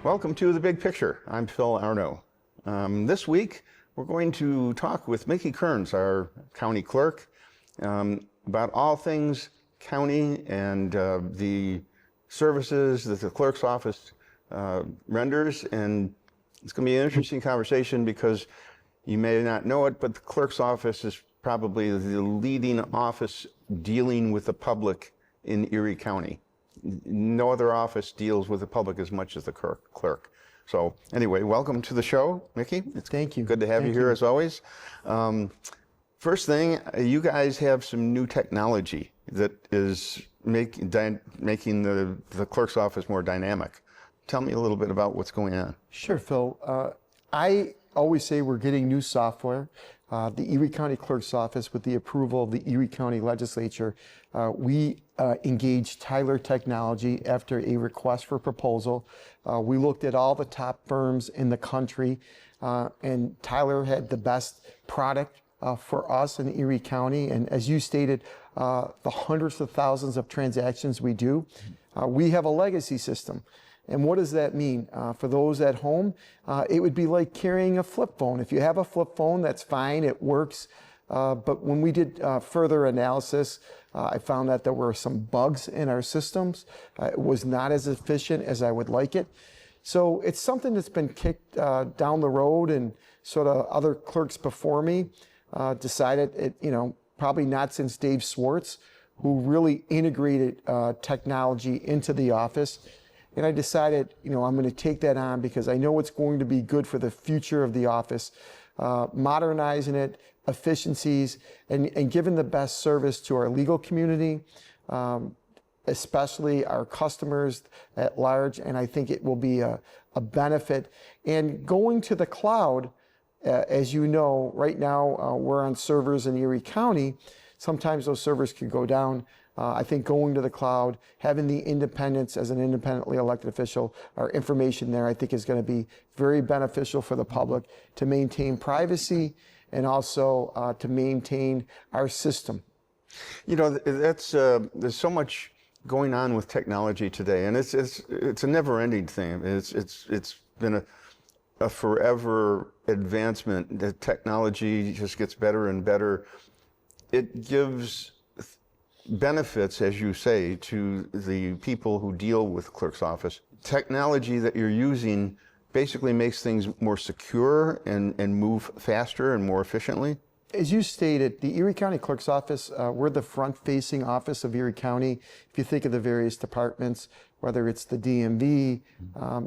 Welcome to The Big Picture. I'm Phil Arno. This week, we're going to talk with Mickey Kearns, our county clerk, about all things county and the services that the clerk's office renders. And it's going to be an interesting conversation because you may not know it, but the clerk's office is probably the leading office dealing with the public in Erie County. No other office deals with the public as much as the clerk. So anyway, welcome to the show, Mickey. Thank you. Good to have you here as always. First thing, you guys have some new technology that is making the clerk's office more dynamic. Tell me a little bit about what's going on. Sure, Phil. I always say we're getting new software. The Erie County Clerk's Office, with the approval of the Erie County Legislature, we engaged Tyler Technology after a request for proposal. We looked at all the top firms in the country, and Tyler had the best product for us in Erie County. And as you stated, the hundreds of thousands of transactions we do, we have a legacy system. And what does that mean? For those at home, it would be like carrying a flip phone. If you have a flip phone, that's fine, it works. But when we did further analysis, I found that there were some bugs in our systems. It was not as efficient as I would like it. So it's something that's been kicked down the road, and sort of other clerks before me decided, probably not since Dave Swartz, who really integrated technology into the office. And I decided, I'm going to take that on because I know it's going to be good for the future of the office, modernizing it, efficiencies, and giving the best service to our legal community, especially our customers at large. And I think it will be a benefit. And going to the cloud, as you know, right now we're on servers in Erie County. Sometimes those servers could go down. I think going to the cloud, having the independence as an independently elected official, our information there, I think is going to be very beneficial for the public to maintain privacy and also to maintain our system. There's so much going on with technology today, and it's a never-ending thing. It's been a forever advancement. The technology just gets better and better. It gives benefits, as you say, to the people who deal with the clerk's office. Technology that you're using basically makes things more secure and move faster and more efficiently. As you stated, the Erie County Clerk's Office, we're the front-facing office of Erie County. If you think of the various departments, whether it's the DMV,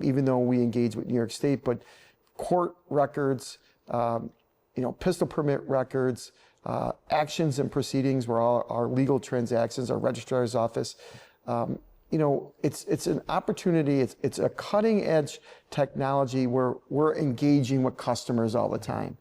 even though we engage with New York State, but court records, pistol permit records, actions and proceedings where all our legal transactions, our registrar's office, it's an opportunity, it's a cutting edge technology where we're engaging with customers all the time.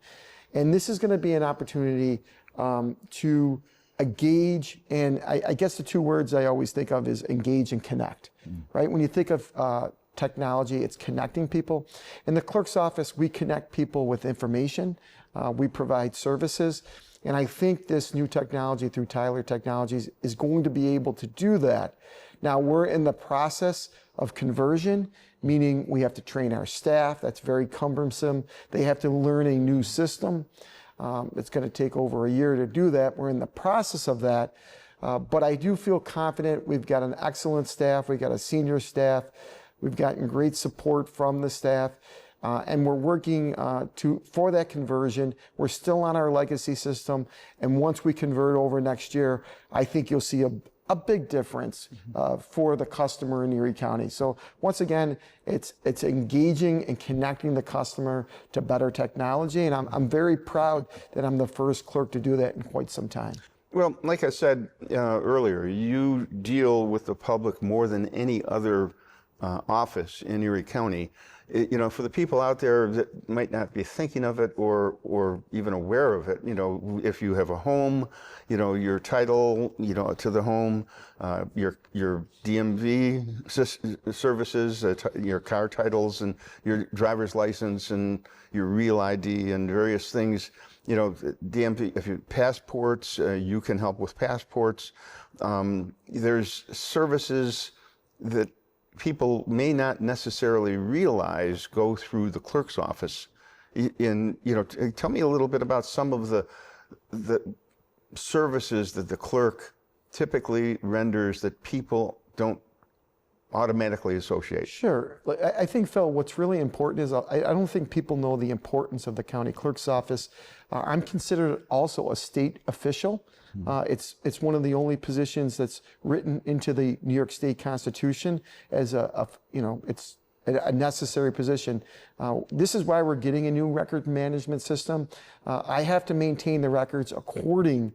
And this is going to be an opportunity to engage, and I guess the two words I always think of is engage and connect, right? When you think of technology, it's connecting people. In the clerk's office, we connect people with information, we provide services. And I think this new technology through Tyler Technologies is going to be able to do that. Now, we're in the process of conversion, meaning we have to train our staff. That's very cumbersome. They have to learn a new system. It's going to take over a year to do that. We're in the process of that. But I do feel confident. We've got an excellent staff. We've got a senior staff. We've gotten great support from the staff. And we're working for that conversion. We're still on our legacy system, and once we convert over next year, I think you'll see a big difference for the customer in Erie County. So once again, it's engaging and connecting the customer to better technology, and I'm very proud that I'm the first clerk to do that in quite some time. Well, like I said earlier, you deal with the public more than any other office in Erie County. For the people out there that might not be thinking of it or even aware of it, if you have a home, your title, to the home, your DMV services, your car titles and your driver's license and your real ID and various things, DMV, if you passports, you can help with passports. There's services that people may not necessarily realize go through the clerk's office. Tell me a little bit about some of the services that the clerk typically renders that people don't automatically associate. Sure. I think, Phil, what's really important is I don't think people know the importance of the county clerk's office. I'm considered also a state official. It's one of the only positions that's written into the New York State Constitution as it's a necessary position. This is why we're getting a new record management system. I have to maintain the records according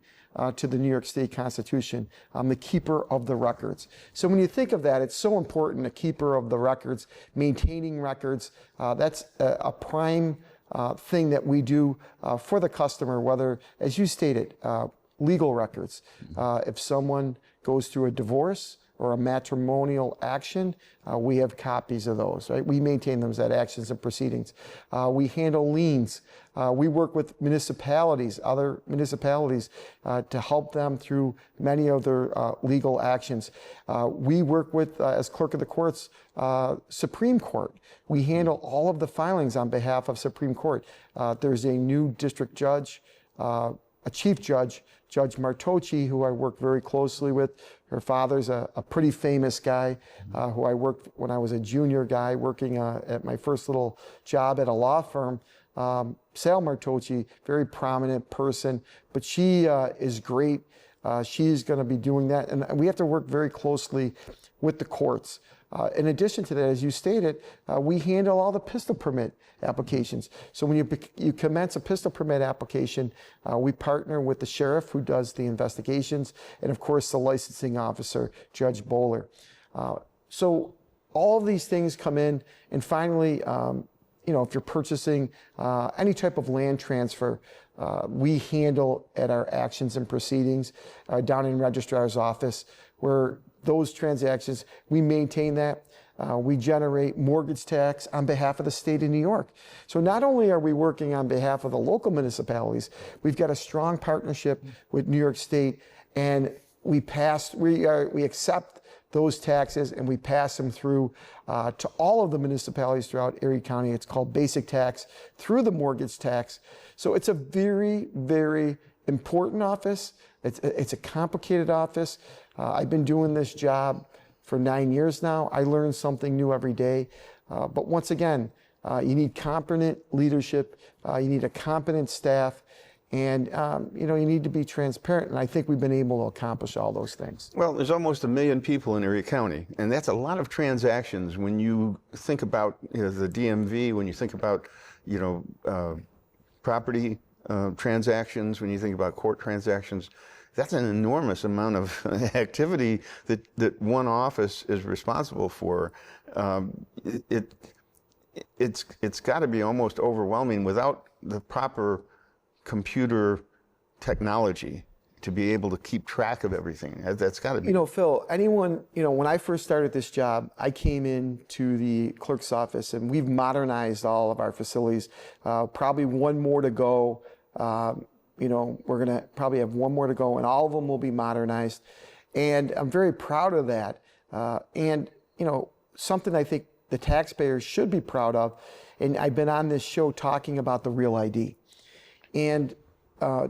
to the New York State Constitution. I'm the keeper of the records. So when you think of that, it's so important, a keeper of the records, maintaining records. That's a prime thing that we do for the customer, whether, as you stated, legal records. If someone goes through a divorce or a matrimonial action, we have copies of those, right? We maintain them as actions and proceedings. We handle liens. We work with municipalities, other municipalities, to help them through many of their legal actions. We work with, as clerk of the courts, Supreme Court. We handle all of the filings on behalf of Supreme Court. There's a new district judge, a chief judge, Judge Martocci, who I work very closely with. Her father's a pretty famous guy who I worked when I was a junior guy working at my first little job at a law firm. Sal Martocci, very prominent person, but she is great. She's going to be doing that, and we have to work very closely with the courts. In addition to that, as you stated, we handle all the pistol permit applications. So when you commence a pistol permit application, we partner with the sheriff who does the investigations, and of course the licensing officer, Judge Bowler. So all of these things come in, and finally, if you're purchasing any type of land transfer, we handle at our actions and proceedings down in registrar's office, where those transactions, we maintain that. We generate mortgage tax on behalf of the state of New York. So not only are we working on behalf of the local municipalities, we've got a strong partnership with New York State, and we accept those taxes and we pass them through to all of the municipalities throughout Erie County. It's called basic tax through the mortgage tax. So it's a very, very important office. It's a complicated office. I've been doing this job for 9 years now. I learn something new every day. But once again, you need competent leadership. You need a competent staff. And you need to be transparent, and I think we've been able to accomplish all those things. Well, there's almost 1 million people in Erie County, and that's a lot of transactions. When you think about the DMV, when you think about property transactions, when you think about court transactions, that's an enormous amount of activity that one office is responsible for. It's got to be almost overwhelming without the proper computer technology to be able to keep track of everything. That's got to be. Phil, when I first started this job, I came into the clerk's office and we've modernized all of our facilities. Probably one more to go. We're going to probably have one more to go, and all of them will be modernized. And I'm very proud of that. Something I think the taxpayers should be proud of, and I've been on this show talking about the Real ID. And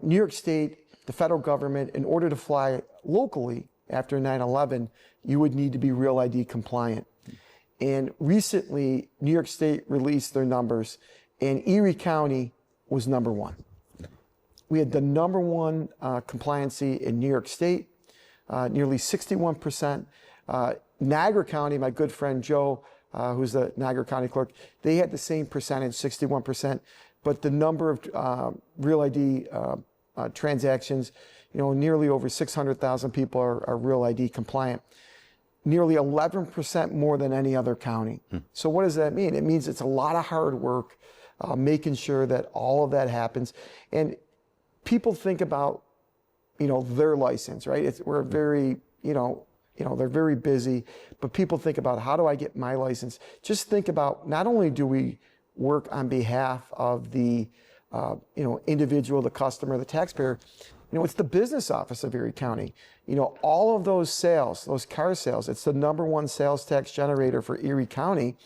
New York State, the federal government, in order to fly locally after 9/11, you would need to be Real ID compliant. And recently, New York State released their numbers, and Erie County was number one. We had the number one compliancy in New York State, nearly 61%. Niagara County, my good friend Joe, who's the Niagara County clerk, they had the same percentage, 61%. But the number of Real ID transactions, nearly over 600,000 people are Real ID compliant. Nearly 11% more than any other county. So what does that mean? It means it's a lot of hard work making sure that all of that happens. And people think about, their license, right? We're very, they're very busy, but people think about, how do I get my license? Just think about, not only do we work on behalf of the individual, the customer, the taxpayer, it's the business office of Erie County. All of those sales, those car sales, it's the #1 sales tax generator for Erie County.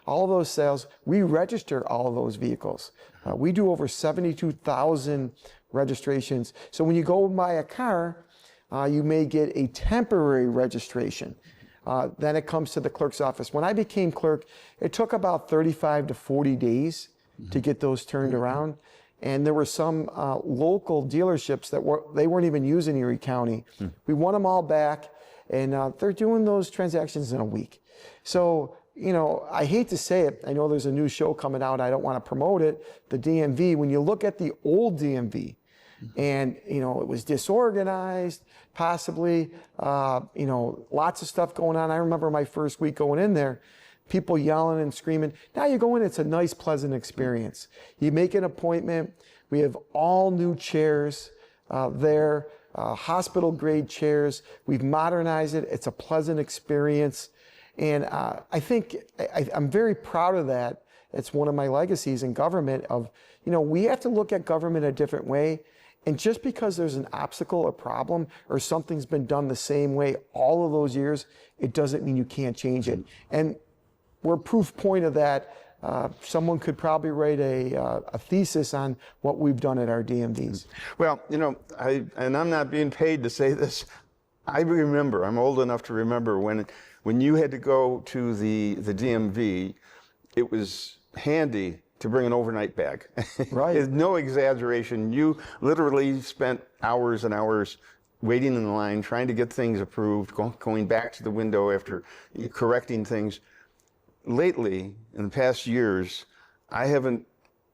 All of those sales, we register all of those vehicles. We do over 72,000 registrations. So when you go buy a car, you may get a temporary registration. Then it comes to the clerk's office. When I became clerk, it took about 35 to 40 days to get those turned around. And there were some local dealerships that they weren't even using Erie County. We won them all back, and they're doing those transactions in a week. So, I hate to say it. I know there's a new show coming out. I don't want to promote it. The DMV, when you look at the old DMV, and, it was disorganized, possibly, lots of stuff going on. I remember my first week going in there, people yelling and screaming. Now you go in, it's a nice, pleasant experience. You make an appointment. We have all new chairs there, hospital grade chairs. We've modernized it. It's a pleasant experience. And I think I'm very proud of that. It's one of my legacies in government of, we have to look at government a different way. And just because there's an obstacle or problem or something's been done the same way all of those years, it doesn't mean you can't change it. And we're proof point of that. Someone could probably write a thesis on what we've done at our DMVs. Well, and I'm not being paid to say this. I remember, I'm old enough to remember when you had to go to the DMV, it was handy to bring an overnight bag. Right. It's no exaggeration. You literally spent hours and hours waiting in line, trying to get things approved, going back to the window after correcting things. Lately, in the past years, I haven't,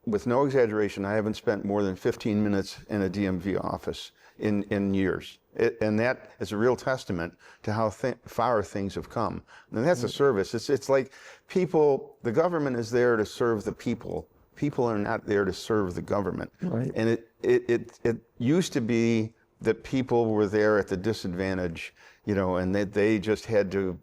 with no exaggeration, I haven't spent more than 15 minutes in a DMV office in years. And that is a real testament to how far things have come. And that's a service. It's like people, the government is there to serve the people. People are not there to serve the government. Right. And it used to be that people were there at the disadvantage, and that they just had to,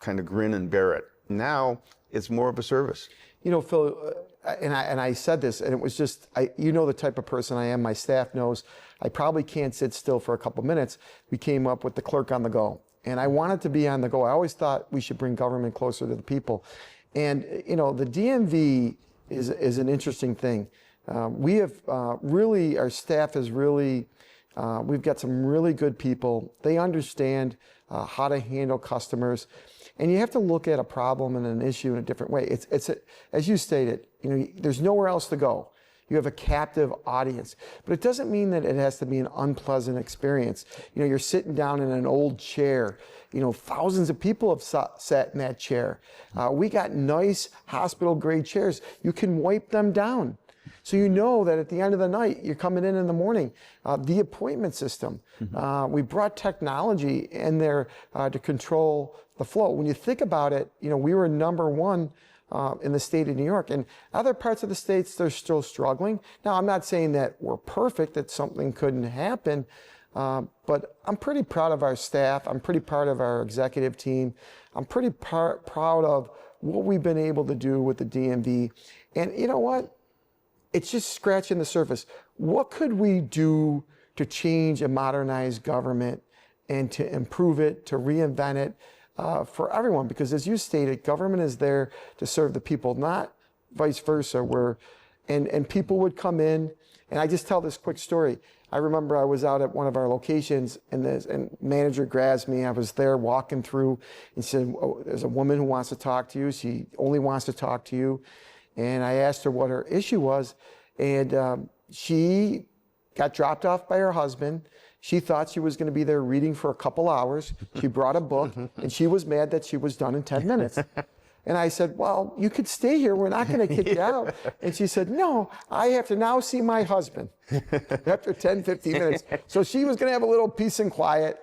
kind of grin and bear it. Now it's more of a service. Phil, and I said this, and it was just, the type of person I am. My staff knows I probably can't sit still for a couple minutes. We came up with the clerk on the go, and I wanted to be on the go. I always thought we should bring government closer to the people, and the DMV is an interesting thing. We have really, our staff is really, we've got some really good people. They understand how to handle customers. And you have to look at a problem and an issue in a different way. As you stated, there's nowhere else to go. You have a captive audience, but it doesn't mean that it has to be an unpleasant experience. You're sitting down in an old chair. Thousands of people have sat in that chair. We got nice hospital grade chairs. You can wipe them down. So that at the end of the night, you're coming in the morning. The appointment system. We brought technology in there to control the flow. When you think about it, we were #1 in the state of New York. And other parts of the states, they're still struggling. Now, I'm not saying that we're perfect, that something couldn't happen, but I'm pretty proud of our staff. I'm pretty proud of our executive team. I'm pretty proud of what we've been able to do with the DMV. And you know what? It's just scratching the surface. What could we do to change and modernize government and to improve it, to reinvent it for everyone? Because as you stated, government is there to serve the people, not vice versa. And people would come in, and I just tell this quick story. I remember I was out at one of our locations, and manager grabs me. I was there walking through and said, "Oh, there's a woman who wants to talk to you. She only wants to talk to you." And I asked her what her issue was, and she got dropped off by her husband. She thought she was going to be there reading for a couple hours. She brought a book, and she was mad that she was done in 10 minutes. And I said, "Well, you could stay here. We're not going to kick you out." And she said, "No, I have to now see my husband after 10, 15 minutes." So she was going to have a little peace and quiet.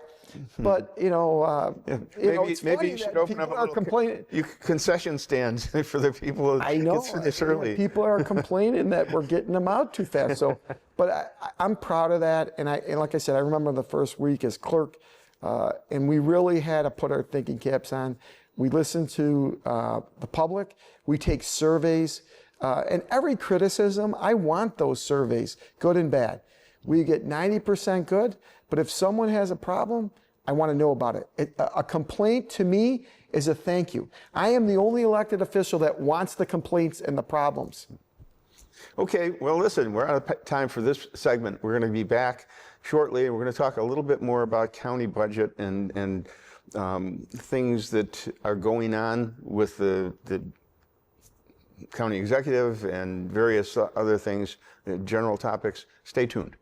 But, maybe you should open up a little concession stands for the people. I know. Early. People are complaining that we're getting them out too fast. So, but I'm proud of that. And like I said, I remember the first week as clerk, and we really had to put our thinking caps on. We listen to the public. We take surveys. And every criticism, I want those surveys, good and bad. We get 90% good, but if someone has a problem, I want to know about it. A complaint to me is a thank you. I am the only elected official that wants the complaints and the problems. Okay, well, listen, we're out of time for this segment. We're going to be back shortly. We're going to talk a little bit more about county budget and things that are going on with the county executive and various other things, general topics. Stay tuned.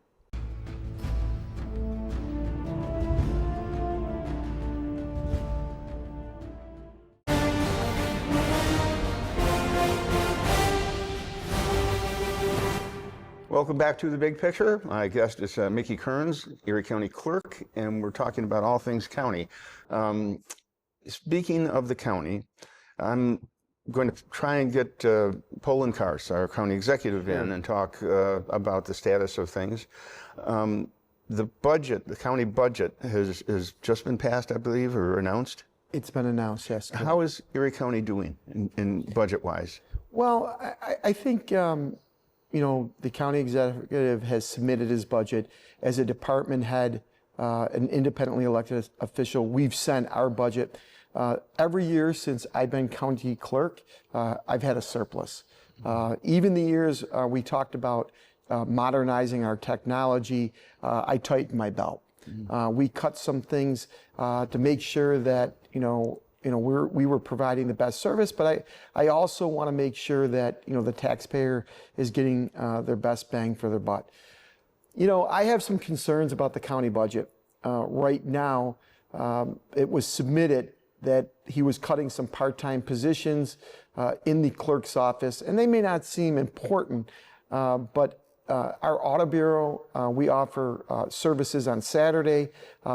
Welcome back to The Big Picture. My guest is Mickey Kearns, Erie County Clerk, and we're talking about all things county. Speaking of the county, I'm going to try and get Poland Kars, our county executive, in and talk about the status of things. The budget, the county budget, has just been passed, I believe, or announced? It's been announced, yes. How is Erie County doing in budget-wise? Well, I think you know, the county executive has submitted his budget. As a department head, an independently elected official, we've sent our budget. Every year since I've been county clerk, I've had a surplus. Even the years we talked about modernizing our technology, I tightened my belt. We cut some things to make sure that, we were providing the best service, but I also want to make sure that, the taxpayer is getting their best bang for their buck. I have some concerns about the county budget. Right now, it was submitted that he was cutting some part-time positions in the clerk's office, and they may not seem important, but our audit bureau, we offer services on Saturday.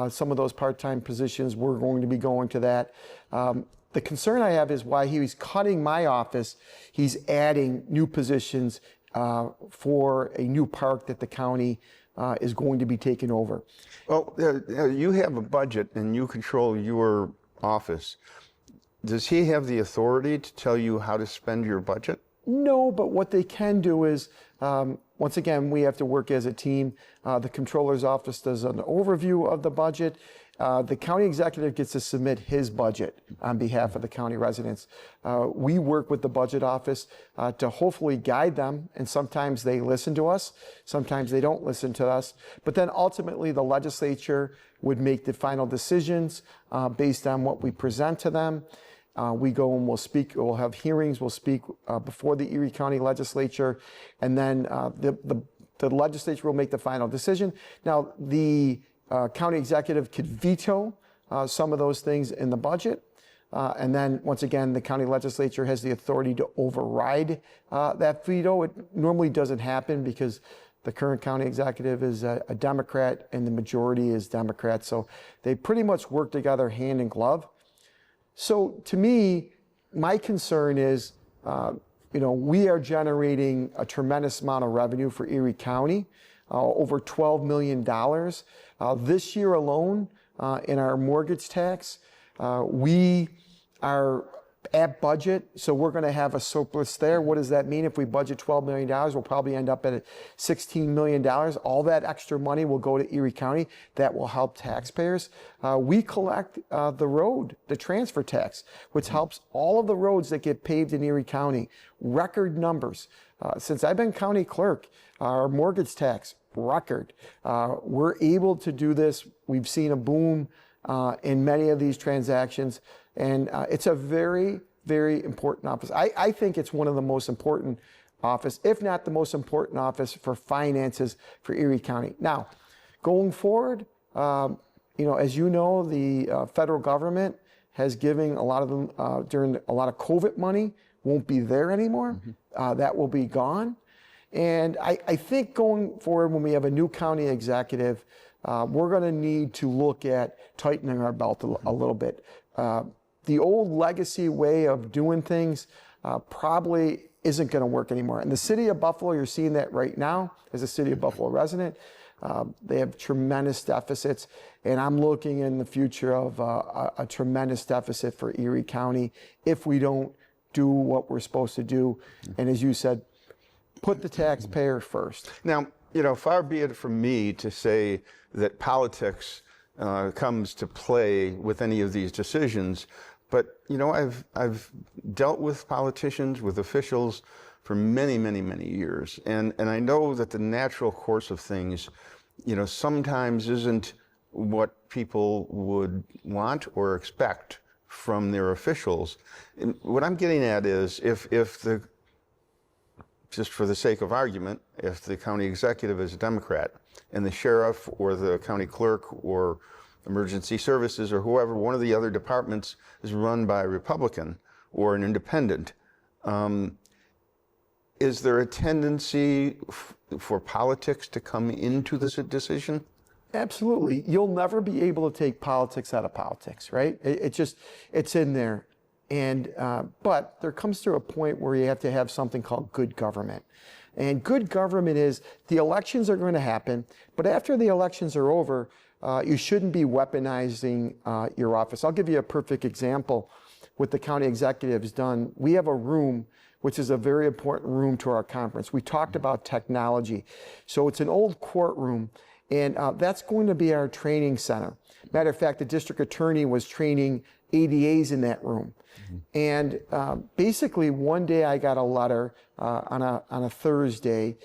Some of those part-time positions, we're going to be going to that. The concern I have is why he was cutting my office, he's adding new positions for a new park that the county is going to be taking over. Well, you have a budget and you control your office. Does he have the authority to tell you how to spend your budget? No, but what they can do is, once again, we have to work as a team. The controller's office does an overview of the budget. The county executive gets to submit his budget on behalf of the county residents. We work with the budget office to hopefully guide them, and sometimes they listen to us, sometimes they don't listen to us. But then ultimately the legislature would make the final decisions based on what we present to them. We go and we'll speak, we'll have hearings, we'll speak before the Erie County Legislature, and then the legislature will make the final decision. Now, the county executive could veto some of those things in the budget, and then, once again, the county legislature has the authority to override that veto. It normally doesn't happen because the current county executive is a Democrat and the majority is Democrat, so they pretty much work together hand in glove. So to me, my concern is, we are generating a tremendous amount of revenue for Erie County, over $12 million. This year alone, in our mortgage tax, we are at budget, so we're going to have a surplus there. What does that mean? If we budget $12 million, we'll probably end up at $16 million. All that extra money will go to Erie County. That will help taxpayers. We collect the transfer tax, which helps all of the roads that get paved in Erie County. Record numbers. Since I've been county clerk, our mortgage tax, record. We're able to do this. We've seen a boom in many of these transactions. And it's a very, very important office. I think it's one of the most important office, if not the most important office for finances for Erie County. Now, going forward, as you know, the federal government has given a lot of them during a lot of COVID money won't be there anymore. That will be gone. And I think going forward, when we have a new county executive, we're going to need to look at tightening our belt a little bit. The old legacy way of doing things probably isn't going to work anymore. In the city of Buffalo, you're seeing that right now as a city of Buffalo resident. They have tremendous deficits, and I'm looking in the future of a tremendous deficit for Erie County if we don't do what we're supposed to do. And as you said, put the taxpayer first. Now, you know, far be it from me to say that politics comes to play with any of these decisions, but you know, I've dealt with politicians, with officials for many, many, many years, and I know that the natural course of things, you know, sometimes isn't what people would want or expect from their officials. And what I'm getting at is if the, just for the sake of argument, if the county executive is a Democrat and the sheriff or the county clerk or emergency services or whoever, one of the other departments is run by a Republican or an independent, is there a tendency for politics to come into this decision? Absolutely. You'll never be able to take politics out of politics, right? It's in there. And, but there comes to a point where you have to have something called good government. And good government is the elections are going to happen, but after the elections are over, you shouldn't be weaponizing your office. I'll give you a perfect example. What the county executive has done, we have a room which is a very important room to our conference. We talked about technology. So it's an old courtroom, and that's going to be our training center. Matter of fact, the district attorney was training ADAs in that room. And basically, one day I got a letter on a Thursday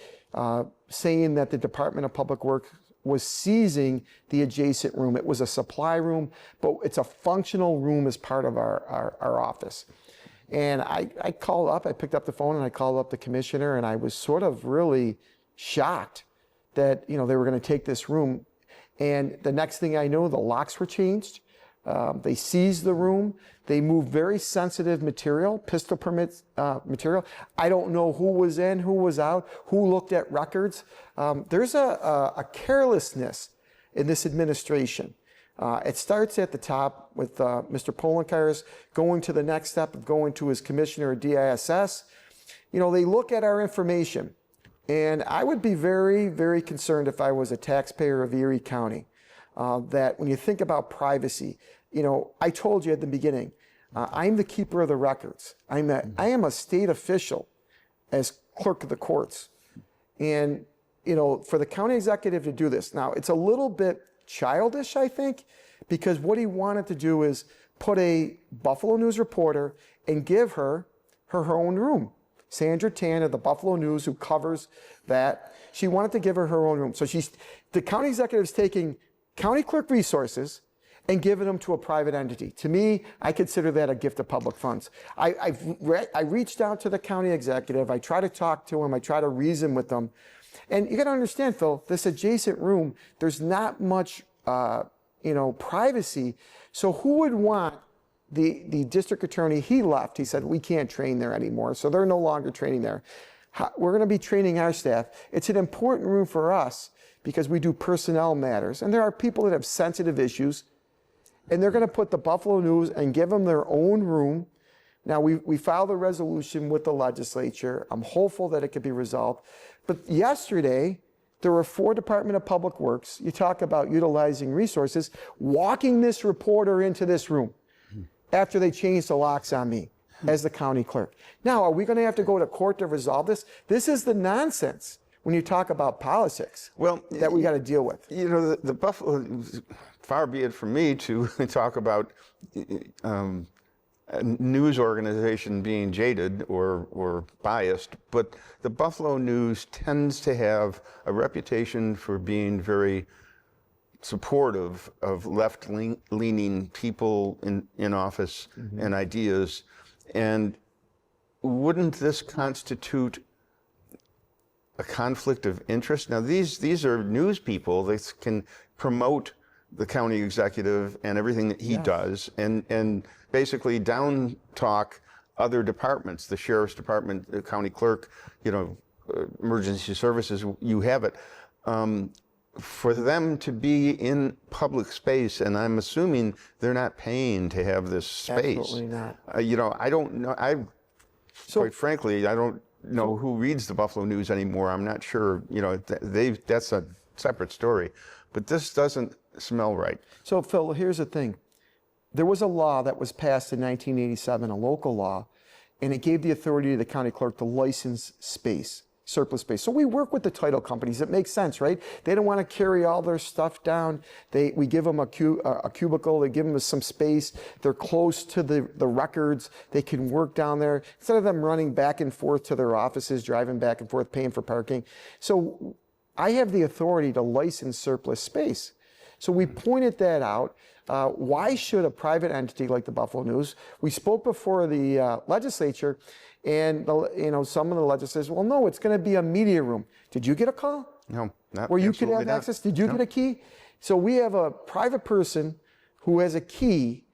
saying that the Department of Public Works was seizing the adjacent room. It was a supply room, but it's a functional room as part of our office. And I called up, I picked up the phone and I called up the commissioner, and I was sort of really shocked that, you know, they were going to take this room. And the next thing I know, the locks were changed. They seized the room. They moved very sensitive material, pistol permit material. I don't know who was in, who was out, who looked at records. There's a carelessness in this administration. It starts at the top with Mr. Polenkaers going to the next step of going to his commissioner of DISS. You know, they look at our information, and I would be very, very concerned if I was a taxpayer of Erie County, that when you think about privacy, you know, I told you at the beginning, I'm the keeper of the records. I am a state official as clerk of the courts. And, you know, for the county executive to do this, now it's a little bit childish, I think, because what he wanted to do is put a Buffalo News reporter and give her own room. Sandra Tan of the Buffalo News, who covers that, she wanted to give her own room. So the county executive is taking county clerk resources and giving them to a private entity. To me, I consider that a gift of public funds. I reached out to the county executive. I try to talk to him. I try to reason with them. And you got to understand, Phil, this adjacent room, there's not much, you know, privacy. So who would want the district attorney? He left. He said, we can't train there anymore. So they're no longer training there. We're going to be training our staff. It's an important room for us because we do personnel matters. And there are people that have sensitive issues. And they're going to put the Buffalo News and give them their own room. Now, we filed a resolution with the legislature. I'm hopeful that it could be resolved. But yesterday, there were 4 Department of Public Works. You talk about utilizing resources, walking this reporter into this room after they changed the locks on me as the county clerk. Now, are we going to have to go to court to resolve this? This is the nonsense when you talk about politics, well, that we got to deal with. You know, the Buffalo, far be it from me to talk about a news organization being jaded or biased, but the Buffalo News tends to have a reputation for being very supportive of left-leaning people in office and ideas. And wouldn't this constitute a conflict of interest? Now, these are news people. They can promote the county executive and everything that he does, and basically down talk other departments, the sheriff's department, the county clerk, you know, emergency services, you have it. For them to be in public space, and I'm assuming they're not paying to have this space. Absolutely not. You know, I don't know. Quite frankly, I don't know who reads the Buffalo News anymore. I'm not sure. You know, that's a separate story. But this doesn't smell right. So, Phil, here's the thing. There was a law that was passed in 1987, a local law, and it gave the authority to the county clerk to license space. surplus space. So we work with the title companies. It makes sense, right? They don't want to carry all their stuff down. We give them a cubicle. They give them some space. They're close to the records. They can work down there instead of them running back and forth to their offices, driving back and forth, paying for parking. So I have the authority to license surplus space. So we pointed that out. Why should a private entity like the Buffalo News? We spoke before the legislature, and some of the legislators, well, no, it's going to be a media room. Did you get a call? No, not where you could have not. access? Did you get a key? So we have a private person who has a key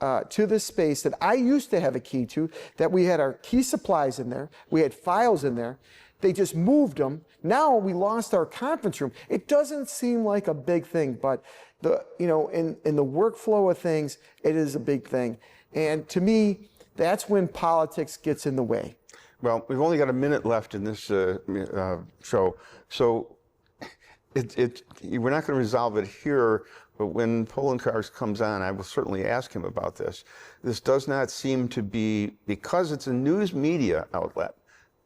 to this space that I used to have a key to, that we had our key supplies in there, we had files in there. They just moved them. Now we lost our conference room. It doesn't seem like a big thing, but in the workflow of things, it is a big thing. And to me, that's when politics gets in the way. Well, we've only got a minute left in this show, so we're not going to resolve it here. But when Poland Cars comes on, I will certainly ask him about this. This does not seem to be, because it's a news media outlet,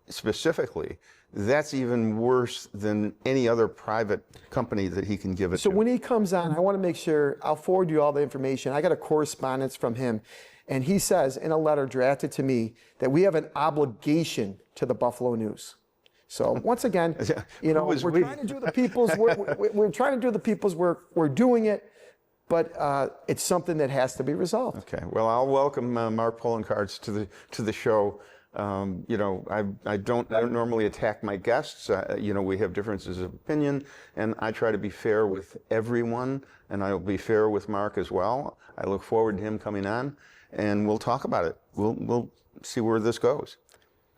specifically, that's even worse than any other private company that he can give it to. So when he comes on, I want to make sure, I'll forward you all the information. I got a correspondence from him, and he says in a letter drafted to me that we have an obligation to the Buffalo News. So once again, we're trying to do the people's work. We're trying to do the people's work. We're doing it, but it's something that has to be resolved. Okay. Well, I'll welcome Mark Poland Cars to the show. I don't normally attack my guests. We have differences of opinion, and I try to be fair with everyone, and I will be fair with Mark as well. I look forward to him coming on, and we'll talk about it. We'll see where this goes.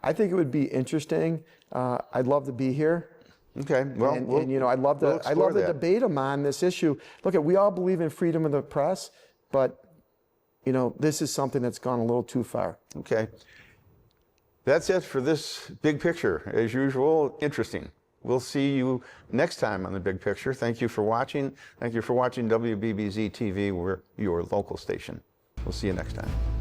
I think it would be interesting. I'd love to be here. Okay. Well, I'd love to debate him on this issue. Look, we all believe in freedom of the press, but this is something that's gone a little too far. Okay. That's it for this Big Picture. As usual, interesting. We'll see you next time on the Big Picture. Thank you for watching. Thank you for watching WBBZ-TV. We're your local station. We'll see you next time.